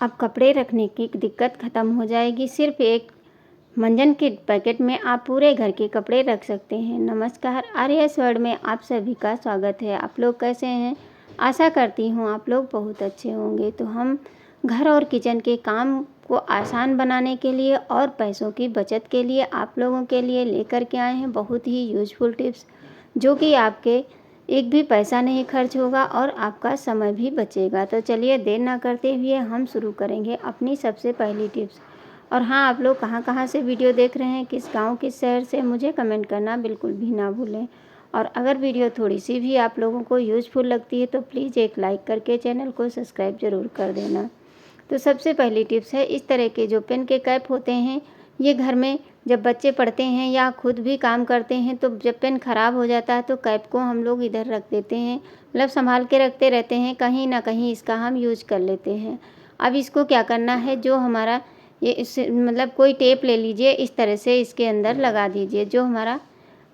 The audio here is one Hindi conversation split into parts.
अब कपड़े रखने की दिक्कत ख़त्म हो जाएगी। सिर्फ़ एक मंजन के पैकेट में आप पूरे घर के कपड़े रख सकते हैं। नमस्कार, आर्यस वर्ल्ड में आप सभी का स्वागत है। आप लोग कैसे हैं? आशा करती हूँ आप लोग बहुत अच्छे होंगे। तो हम घर और किचन के काम को आसान बनाने के लिए और पैसों की बचत के लिए आप लोगों के लिए लेकर के आए हैं बहुत ही यूज़फुल टिप्स, जो कि आपके एक भी पैसा नहीं खर्च होगा और आपका समय भी बचेगा। तो चलिए देर ना करते हुए हम शुरू करेंगे अपनी सबसे पहली टिप्स। और हाँ, आप लोग कहाँ से वीडियो देख रहे हैं, किस गांव किस शहर से, मुझे कमेंट करना बिल्कुल भी ना भूलें। और अगर वीडियो थोड़ी सी भी आप लोगों को यूज़फुल लगती है तो प्लीज़ एक लाइक करके चैनल को सब्सक्राइब ज़रूर कर देना। तो सबसे पहली टिप्स है, इस तरह के जो पेन के कैप होते हैं, ये घर में जब बच्चे पढ़ते हैं या खुद भी काम करते हैं तो जब पेन ख़राब हो जाता है तो कैप को हम लोग इधर रख देते हैं, मतलब संभाल के रखते रहते हैं, कहीं ना कहीं इसका हम यूज कर लेते हैं। अब इसको क्या करना है, जो हमारा ये इस मतलब कोई टेप ले लीजिए, इस तरह से इसके अंदर लगा दीजिए। जो हमारा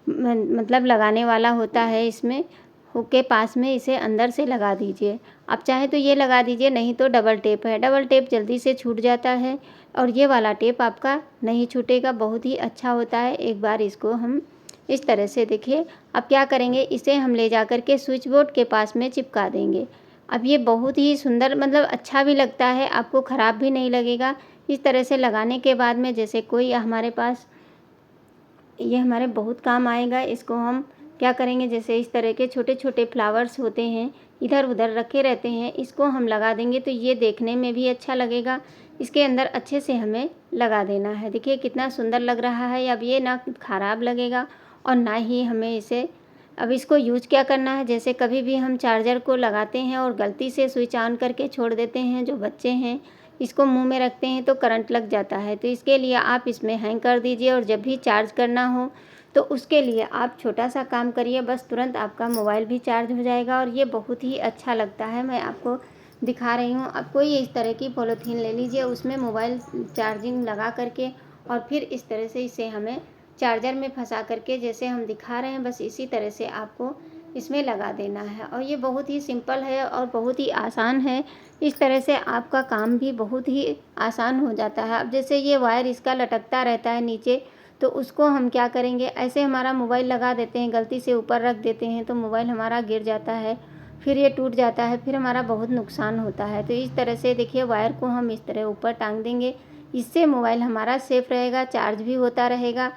मतलब लगाने वाला होता है, इसमें हुक के पास में इसे अंदर से लगा दीजिए। आप चाहे तो ये लगा दीजिए, नहीं तो डबल टेप है, डबल टेप जल्दी से छूट जाता है और ये वाला टेप आपका नहीं छूटेगा, बहुत ही अच्छा होता है। एक बार इसको हम इस तरह से देखिए। अब क्या करेंगे, इसे हम ले जा कर के स्विच बोर्ड के पास में चिपका देंगे। अब ये बहुत ही सुंदर, मतलब अच्छा भी लगता है, आपको ख़राब भी नहीं लगेगा। इस तरह से लगाने के बाद में जैसे कोई हमारे पास, ये हमारे बहुत काम आएगा। इसको हम क्या करेंगे, जैसे इस तरह के छोटे छोटे फ्लावर्स होते हैं, इधर उधर रखे रहते हैं, इसको हम लगा देंगे तो ये देखने में भी अच्छा लगेगा। इसके अंदर अच्छे से हमें लगा देना है। देखिए कितना सुंदर लग रहा है। अब ये ना ख़राब लगेगा और ना ही हमें इसे, अब इसको यूज क्या करना है, जैसे कभी भी हम चार्जर को लगाते हैं और गलती से स्विच ऑन करके छोड़ देते हैं, जो बच्चे हैं इसको मुंह में रखते हैं तो करंट लग जाता है। तो इसके लिए आप इसमें हैंग कर दीजिए और जब भी चार्ज करना हो तो उसके लिए आप छोटा सा काम करिए, बस तुरंत आपका मोबाइल भी चार्ज हो जाएगा और ये बहुत ही अच्छा लगता है। मैं आपको दिखा रही हूँ। आप कोई इस तरह की पॉलीथीन ले लीजिए, उसमें मोबाइल चार्जिंग लगा करके और फिर इस तरह से इसे हमें चार्जर में फंसा करके, जैसे हम दिखा रहे हैं, बस इसी तरह से आपको इसमें लगा देना है। और ये बहुत ही सिंपल है और बहुत ही आसान है। इस तरह से आपका काम भी बहुत ही आसान हो जाता है। अब जैसे ये वायर इसका लटकता रहता है नीचे, तो उसको हम क्या करेंगे, ऐसे हमारा मोबाइल लगा देते हैं, गलती से ऊपर रख देते हैं तो मोबाइल हमारा गिर जाता है, फिर ये टूट जाता है, फिर हमारा बहुत नुकसान होता है। तो इस तरह से देखिए वायर को हम इस तरह ऊपर टांग देंगे, इससे मोबाइल हमारा सेफ रहेगा, चार्ज भी होता रहेगा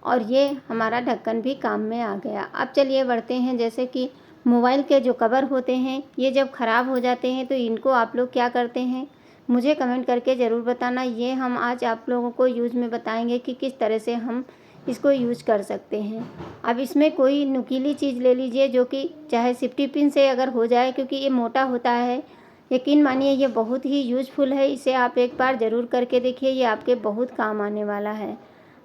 और ये हमारा ढक्कन भी काम में आ गया। अब चलिए बढ़ते हैं, जैसे कि मोबाइल के जो कवर होते हैं, ये जब ख़राब हो जाते हैं तो इनको आप लोग क्या करते हैं, मुझे कमेंट करके ज़रूर बताना। ये हम आज आप लोगों को यूज़ में बताएंगे कि किस तरह से हम इसको यूज कर सकते हैं। अब इसमें कोई नुकीली चीज़ ले लीजिए, जो कि चाहे सेफ्टी पिन से अगर हो जाए, क्योंकि ये मोटा होता है। यकीन मानिए ये बहुत ही यूज़फुल है, इसे आप एक बार ज़रूर करके देखिए, ये आपके बहुत काम आने वाला है।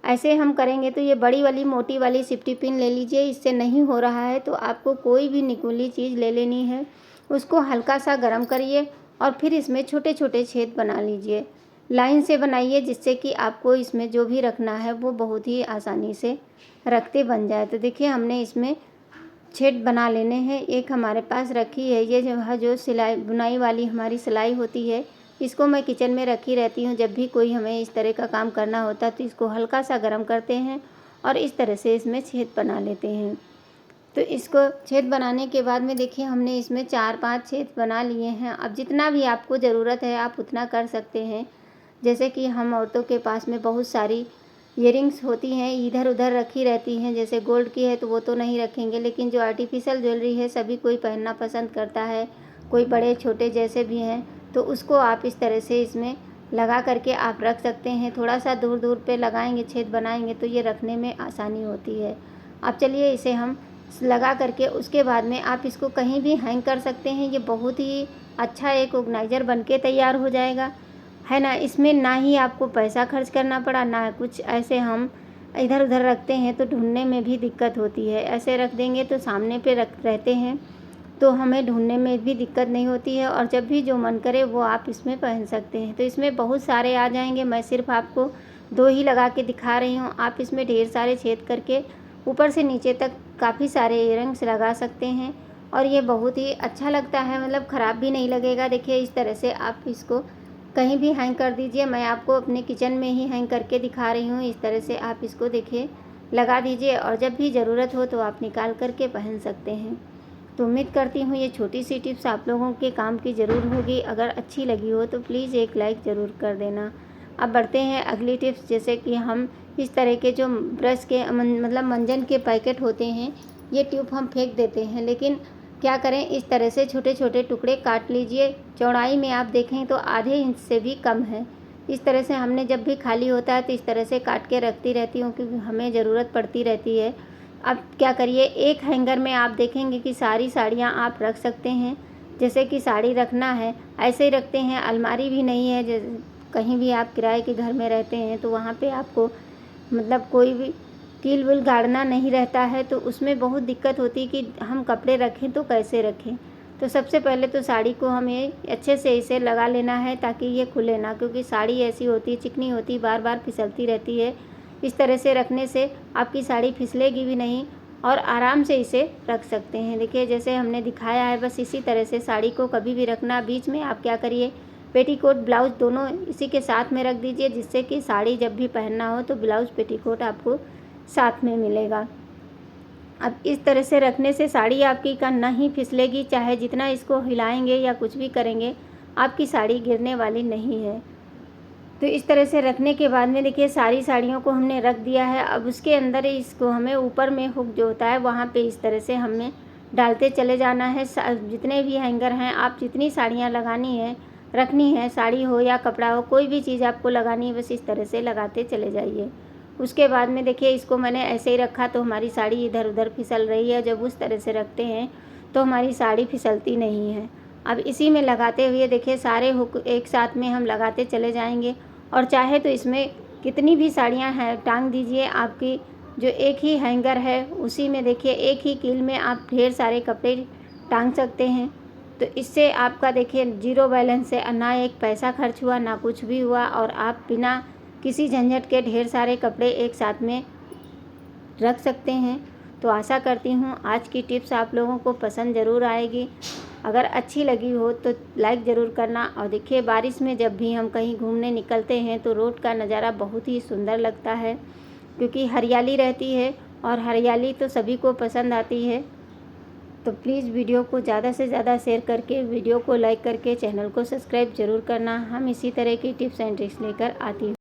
ऐसे हम करेंगे तो ये बड़ी वाली मोटी वाली सेफ्टी पिन ले लीजिए। इससे नहीं हो रहा है तो आपको कोई भी नुकीली चीज़ ले लेनी है, उसको हल्का सा गर्म करिए और फिर इसमें छोटे छोटे छेद बना लीजिए। लाइन से बनाइए, जिससे कि आपको इसमें जो भी रखना है वो बहुत ही आसानी से रखते बन जाए। तो देखिए हमने इसमें छेद बना लेने हैं। एक हमारे पास रखी है, ये जो सिलाई बुनाई वाली हमारी सिलाई होती है, इसको मैं किचन में रखी रहती हूँ। जब भी कोई हमें इस तरह का काम करना होता है तो इसको हल्का सा गर्म करते हैं और इस तरह से इसमें छेद बना लेते हैं। तो इसको छेद बनाने के बाद में देखिए हमने इसमें 4-5 छेद बना लिए हैं। अब जितना भी आपको ज़रूरत है आप उतना कर सकते हैं। जैसे कि हम औरतों के पास में बहुत सारी इयरिंग्स होती हैं, इधर उधर रखी रहती हैं। जैसे गोल्ड की है तो वो तो नहीं रखेंगे, लेकिन जो आर्टिफिशियल ज्वेलरी है सभी कोई पहनना पसंद करता है, कोई बड़े छोटे जैसे भी हैं, तो उसको आप इस तरह से इसमें लगा करके आप रख सकते हैं। थोड़ा सा दूर दूर पे लगाएंगे, छेद बनाएंगे तो ये रखने में आसानी होती है। अब चलिए इसे हम लगा करके उसके बाद में आप इसको कहीं भी हैंग कर सकते हैं। ये बहुत ही अच्छा एक ऑर्गेनाइज़र बन के तैयार हो जाएगा, है ना। इसमें ना ही आपको पैसा खर्च करना पड़ा, ना कुछ। ऐसे हम इधर उधर रखते हैं तो ढूंढने में भी दिक्कत होती है। ऐसे रख देंगे तो सामने पे रख रहते हैं तो हमें ढूंढने में भी दिक्कत नहीं होती है और जब भी जो मन करे वो आप इसमें पहन सकते हैं। तो इसमें बहुत सारे आ जाएंगे, मैं सिर्फ आपको 2 ही लगा के दिखा रही हूँ। आप इसमें ढेर सारे छेद करके ऊपर से नीचे तक काफ़ी सारे इयररिंग्स लगा सकते हैं और ये बहुत ही अच्छा लगता है, मतलब ख़राब भी नहीं लगेगा। देखिए इस तरह से आप इसको कहीं भी हैंग कर दीजिए। मैं आपको अपने किचन में ही हैंग करके दिखा रही हूँ। इस तरह से आप इसको देखिए लगा दीजिए और जब भी ज़रूरत हो तो आप निकाल करके पहन सकते हैं। तो उम्मीद करती हूँ ये छोटी सी टिप्स आप लोगों के काम की ज़रूर होगी। अगर अच्छी लगी हो तो प्लीज़ एक लाइक ज़रूर कर देना। अब बढ़ते हैं अगली टिप्स, जैसे कि हम इस तरह के जो ब्रश के मतलब मंजन के पैकेट होते हैं, ये ट्यूब हम फेंक देते हैं, लेकिन क्या करें, इस तरह से छोटे छोटे टुकड़े काट लीजिए। चौड़ाई में आप देखें तो आधे इंच से भी कम है। इस तरह से हमने जब भी खाली होता है तो इस तरह से काट के रखती रहती हूँ, क्योंकि हमें ज़रूरत पड़ती रहती है। अब क्या करिए, एक हैंगर में आप देखेंगे कि सारी साड़ियाँ आप रख सकते हैं। जैसे कि साड़ी रखना है ऐसे ही रखते हैं, अलमारी भी नहीं है। जैसे कहीं भी आप किराए के घर में रहते हैं तो वहाँ पे आपको मतलब कोई भी कील विल गाड़ना नहीं रहता है, तो उसमें बहुत दिक्कत होती है कि हम कपड़े रखें तो कैसे रखें। तो सबसे पहले तो साड़ी को हमें अच्छे से इसे लगा लेना है ताकि ये खुले ना, क्योंकि साड़ी ऐसी होती है, चिकनी होती, बार बार फिसलती रहती है। इस तरह से रखने से आपकी साड़ी फिसलेगी भी नहीं और आराम से इसे रख सकते हैं। देखिए जैसे हमने दिखाया है, बस इसी तरह से साड़ी को कभी भी रखना। बीच में आप क्या करिए, पेटीकोट ब्लाउज़ दोनों इसी के साथ में रख दीजिए, जिससे कि साड़ी जब भी पहनना हो तो ब्लाउज़ पेटीकोट आपको साथ में मिलेगा। अब इस तरह से रखने से साड़ी आपकी का नहीं फिसलेगी, चाहे जितना इसको हिलाएंगे या कुछ भी करेंगे, आपकी साड़ी गिरने वाली नहीं है। तो इस तरह से रखने के बाद में देखिए सारी साड़ियों को हमने रख दिया है। अब उसके अंदर इसको हमें ऊपर में हुक जो होता है वहाँ पे इस तरह से हमें डालते चले जाना है। जितने भी हैंगर हैं, आप जितनी साड़ियाँ लगानी है रखनी है, साड़ी हो या कपड़ा हो, कोई भी चीज़ आपको लगानी है, बस इस तरह से लगाते चले जाइए। उसके बाद में देखिए इसको मैंने ऐसे ही रखा तो हमारी साड़ी इधर उधर फिसल रही है। जब उस तरह से रखते हैं तो हमारी साड़ी फिसलती नहीं है। अब इसी में लगाते हुए देखिए सारे हुक एक साथ में हम लगाते चले जाएंगे, और चाहे तो इसमें कितनी भी साड़ियाँ हैं टांग दीजिए। आपकी जो एक ही हैंगर है उसी में देखिए एक ही कील में आप ढेर सारे कपड़े टांग सकते हैं। तो इससे आपका देखिए जीरो बैलेंस से ना एक पैसा खर्च हुआ, ना कुछ भी हुआ, और आप बिना किसी झंझट के ढेर सारे कपड़े एक साथ में रख सकते हैं। तो आशा करती हूँ आज की टिप्स आप लोगों को पसंद ज़रूर आएगी। अगर अच्छी लगी हो तो लाइक ज़रूर करना। और देखिए बारिश में जब भी हम कहीं घूमने निकलते हैं तो रोड का नज़ारा बहुत ही सुंदर लगता है, क्योंकि हरियाली रहती है और हरियाली तो सभी को पसंद आती है। तो प्लीज़ वीडियो को ज़्यादा से ज़्यादा शेयर करके, वीडियो को लाइक करके चैनल को सब्सक्राइब ज़रूर करना। हम इसी तरह की टिप्स एंड ट्रिक्स लेकर आती हूँ।